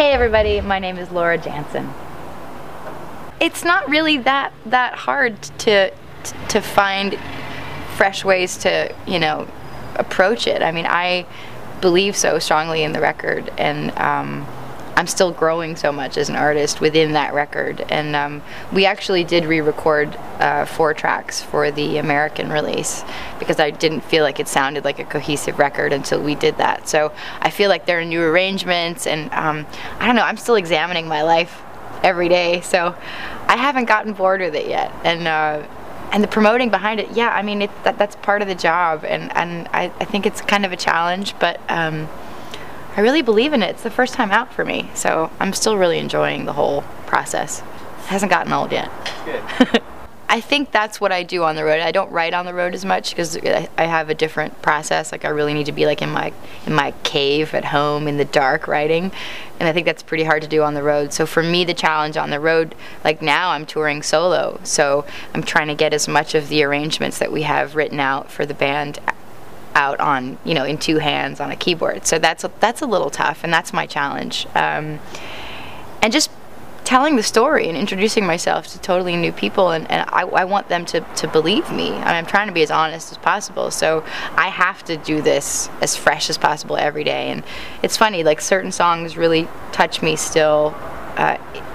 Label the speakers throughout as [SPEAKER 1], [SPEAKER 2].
[SPEAKER 1] Hey everybody, my name is Laura Jansen. It's not really that hard to find fresh ways to, you know, approach it. I mean, I believe so strongly in the record, and I'm still growing so much as an artist within that record. And we actually did re-record 4 tracks for the American release because I didn't feel like it sounded like a cohesive record until we did that. So I feel like there are new arrangements, and I don't know, I'm still examining my life every day, so I haven't gotten bored with it yet. And the promoting behind it, yeah, I mean, that's part of the job, and I think it's kind of a challenge, but I really believe in it. It's the first time out for me, so I'm still really enjoying the whole process. It hasn't gotten old yet. Good. I think that's what I do on the road. I don't write on the road as much because I have a different process. Like, I really need to be like in my cave at home in the dark writing, and I think that's pretty hard to do on the road. So for me, the challenge on the road, like now I'm touring solo, so I'm trying to get as much of the arrangements that we have written out for the band out on, you know, in 2 hands on a keyboard. So that's a little tough, and that's my challenge. And just telling the story and introducing myself to totally new people, and I want them to believe me. I'm trying to be as honest as possible, so I have to do this as fresh as possible every day. And it's funny, like certain songs really touch me still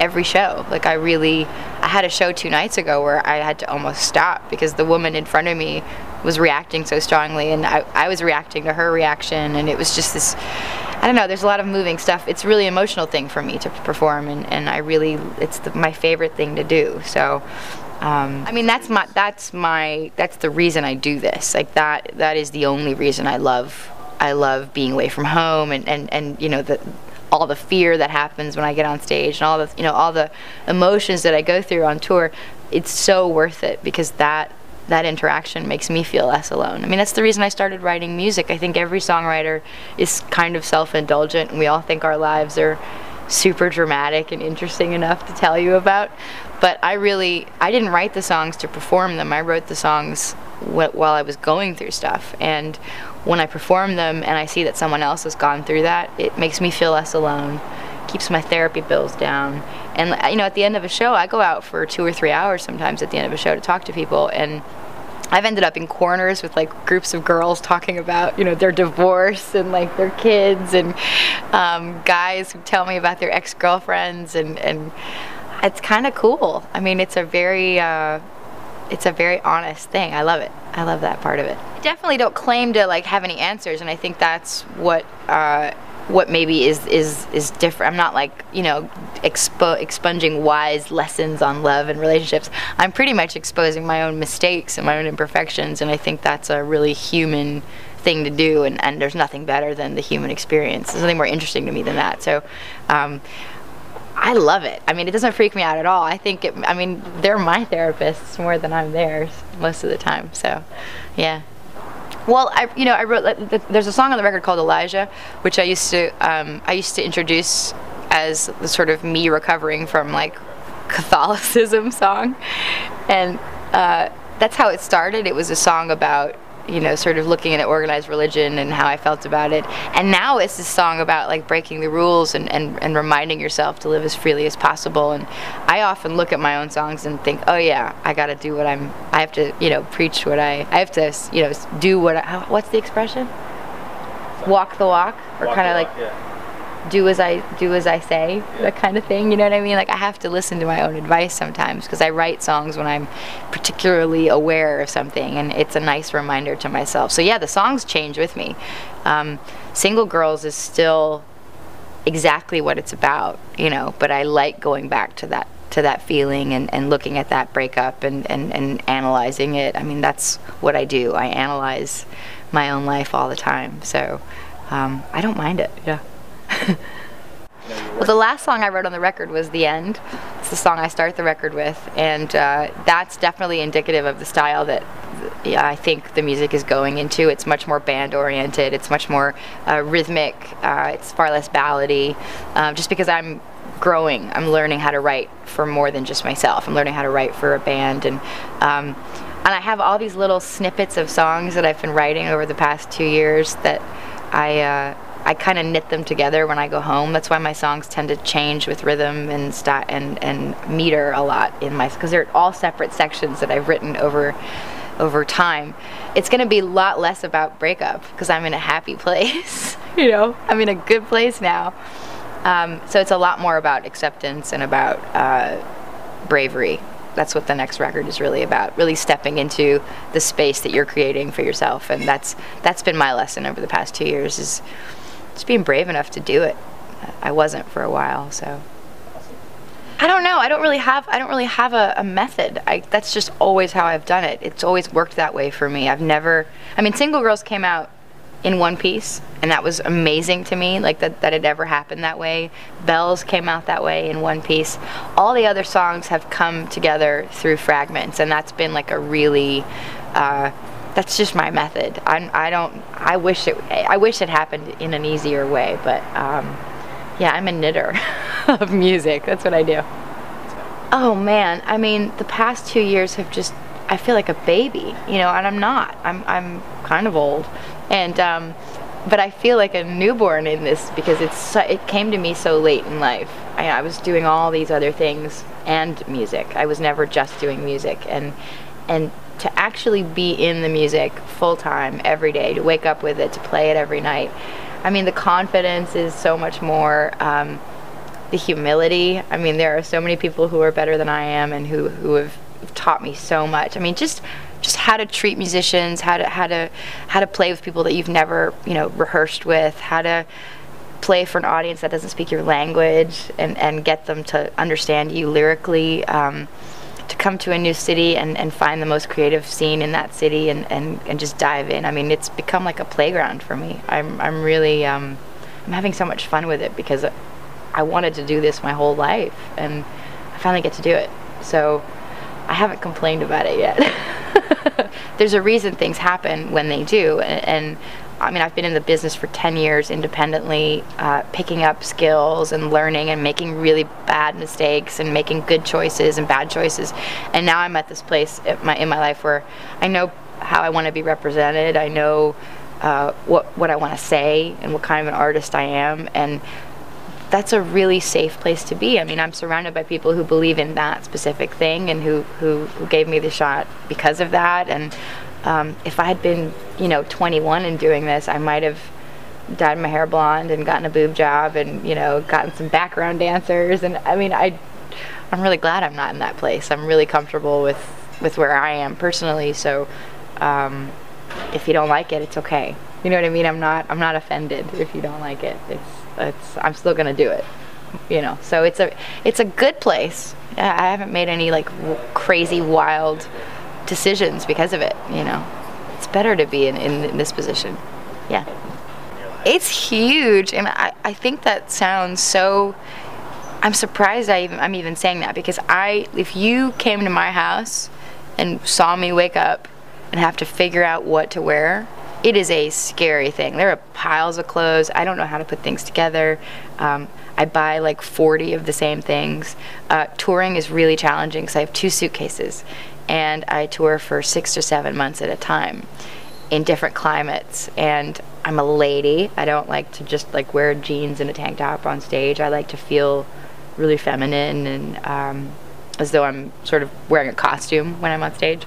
[SPEAKER 1] every show. Like I had a show 2 nights ago where I had to almost stop because the woman in front of me was reacting so strongly, and I was reacting to her reaction, and it was just this, I don't know, there's a lot of moving stuff. It's a really emotional thing for me to perform, and it's my favorite thing to do. So I mean, that's the reason I do this. Like that is the only reason I love being away from home, and you know, all the fear that happens when I get on stage, and all the emotions that I go through on tour. It's so worth it because that interaction makes me feel less alone. I mean, that's the reason I started writing music. I think every songwriter is kind of self-indulgent, and we all think our lives are super dramatic and interesting enough to tell you about. But I didn't write the songs to perform them. I wrote the songs while I was going through stuff. And when I perform them and I see that someone else has gone through that, it makes me feel less alone, keeps my therapy bills down. And you know, at the end of a show, I go out for 2 or 3 hours sometimes at the end of a show to talk to people, and I've ended up in corners with like groups of girls talking about, you know, their divorce and like their kids, and guys who tell me about their ex-girlfriends, and it's kind of cool. I mean, it's a very honest thing. I love it. I love that part of it. I definitely don't claim to like have any answers, and I think that's what maybe is different. I'm not like, you know, expunging wise lessons on love and relationships. I'm pretty much exposing my own mistakes and my own imperfections, and I think that's a really human thing to do, and there's nothing better than the human experience. There's nothing more interesting to me than that. So I love it. I mean, it doesn't freak me out at all. I think I mean, they're my therapists more than I'm theirs most of the time. So yeah. Well, I wrote. There's a song on the record called Elijah, which I used to introduce as the sort of me recovering from like Catholicism song, and that's how it started. It was a song about, you know, sort of looking at organized religion and how I felt about it. And now it's this song about like breaking the rules and reminding yourself to live as freely as possible. And I often look at my own songs and think, oh yeah, I gotta do I have to, you know, preach what I have to, you know, do what's the expression? Walk the walk, or kind of like, yeah. do as I say, yeah. That kind of thing, you know what I mean? Like, I have to listen to my own advice sometimes, because I write songs when I'm particularly aware of something, and it's a nice reminder to myself. So yeah, the songs change with me. Single Girls is still exactly what it's about, you know, but I like going back to that feeling and looking at that breakup and analyzing it. I mean, that's what I do. I analyze my own life all the time, so I don't mind it. Yeah. Well, the last song I wrote on the record was The End. It's the song I start the record with, and that's definitely indicative of the style that I think the music is going into. It's much more band-oriented, it's much more rhythmic, it's far less ballady, just because I'm growing. I'm learning how to write for more than just myself. I'm learning how to write for a band, and I have all these little snippets of songs that I've been writing over the past 2 years that I kind of knit them together when I go home. That's why my songs tend to change with rhythm and style and meter a lot in my, because they're all separate sections that I've written over time. It's going to be a lot less about breakup because I'm in a happy place. You know, I'm in a good place now. So it's a lot more about acceptance and about bravery. That's what the next record is really about, really stepping into the space that you're creating for yourself. And that's been my lesson over the past 2 years, is just being brave enough to do it. I wasn't for a while, so. I don't know. I don't really have a method. That's just always how I've done it. It's always worked that way for me. I mean, Single Girls came out in one piece, and that was amazing to me, like that it ever happened that way. Bells came out that way in one piece. All the other songs have come together through Fragments, and that's been like a really, that's just my method. I wish it happened in an easier way, but yeah, I'm a knitter of music. That's what I do. Oh man, I mean, the past 2 years have just, I feel like a baby, you know, and I'm not. I'm kind of old, and but I feel like a newborn in this because it came to me so late in life. I was doing all these other things and music. I was never just doing music, and to actually be in the music full time every day, to wake up with it, to play it every night. I mean, the confidence is so much more. The humility. I mean, there are so many people who are better than I am and who have taught me so much. I mean, just how to treat musicians, how to play with people that you've never, you know, rehearsed with, how to play for an audience that doesn't speak your language and get them to understand you lyrically, to come to a new city and find the most creative scene in that city and just dive in. I mean, it's become like a playground for me. I'm really I'm having so much fun with it because I wanted to do this my whole life, and I finally get to do it. So I haven't complained about it yet. There's a reason things happen when they do, and I mean, I've been in the business for 10 years independently, picking up skills and learning and making really bad mistakes and making good choices and bad choices. And now I'm at this place in my life where I know how I want to be represented. I know what I want to say and what kind of an artist I am, and that's a really safe place to be. I mean, I'm surrounded by people who believe in that specific thing and who gave me the shot because of that. And if I had been, you know, 21 and doing this, I might have dyed my hair blonde and gotten a boob job and, you know, gotten some background dancers. And I mean, I'm really glad I'm not in that place. I'm really comfortable with where I am personally. So if you don't like it, it's okay. You know what I mean? I'm not offended if you don't like it. I'm still gonna do it, you know. So it's a good place. I haven't made any like crazy wild decisions because of it, you know. It's better to be in this position. Yeah, it's huge, and I think that sounds so. I'm surprised I'm even saying that, because if you came to my house and saw me wake up and have to figure out what to wear, it is a scary thing. There are piles of clothes. I don't know how to put things together. I buy like 40 of the same things. Touring is really challenging because I have 2 suitcases, and I tour for 6 or 7 months at a time in different climates. And I'm a lady. I don't like to just like wear jeans and a tank top on stage. I like to feel really feminine and as though I'm sort of wearing a costume when I'm on stage.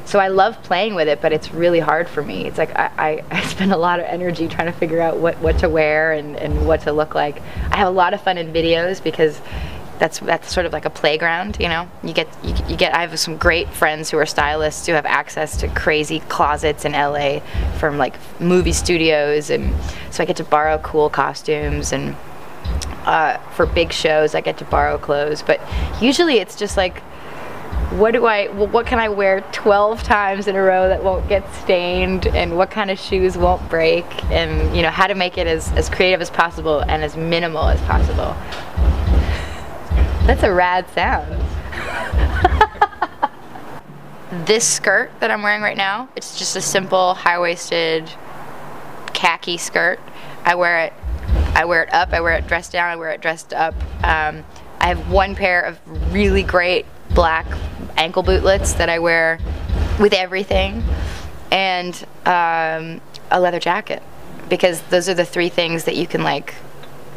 [SPEAKER 1] So I love playing with it, but it's really hard for me. It's like I spend a lot of energy trying to figure out what to wear and what to look like. I have a lot of fun in videos because that's sort of like a playground, you know. I have some great friends who are stylists who have access to crazy closets in LA from like movie studios, and so I get to borrow cool costumes, and for big shows I get to borrow clothes. But usually it's just like, what can I wear 12 times in a row that won't get stained, and what kind of shoes won't break, and you know, how to make it as creative as possible and as minimal as possible. That's a rad sound. This skirt that I'm wearing right now, it's just a simple high-waisted khaki skirt. I wear it up, I wear it dressed down, I wear it dressed up. I have one pair of really great black ankle bootlets that I wear with everything, and a leather jacket, because those are the three things that you can like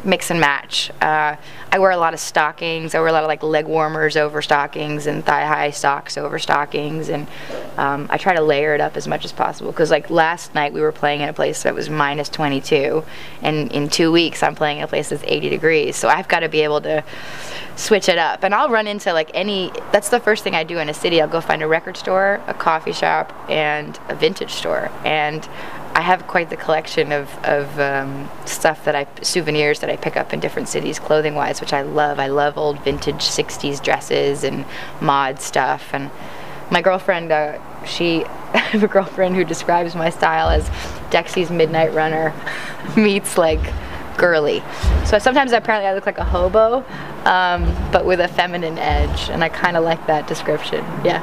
[SPEAKER 1] mix and match. I wear a lot of stockings. I wear a lot of like leg warmers over stockings and thigh-high socks over stockings, and I try to layer it up as much as possible, because like last night we were playing in a place that was minus 22, and in 2 weeks I'm playing in a place that's 80 degrees, so I've got to be able to switch it up. And I'll run into like that's the first thing I do in a city. I'll go find a record store, a coffee shop, and a vintage store, and I have quite the collection of stuff souvenirs that I pick up in different cities, clothing-wise, which I love. I love old vintage 60s dresses and mod stuff. And my girlfriend, I have a girlfriend who describes my style as Dexy's Midnight Runner meets like girly. So sometimes apparently I look like a hobo, but with a feminine edge, and I kind of like that description. Yeah.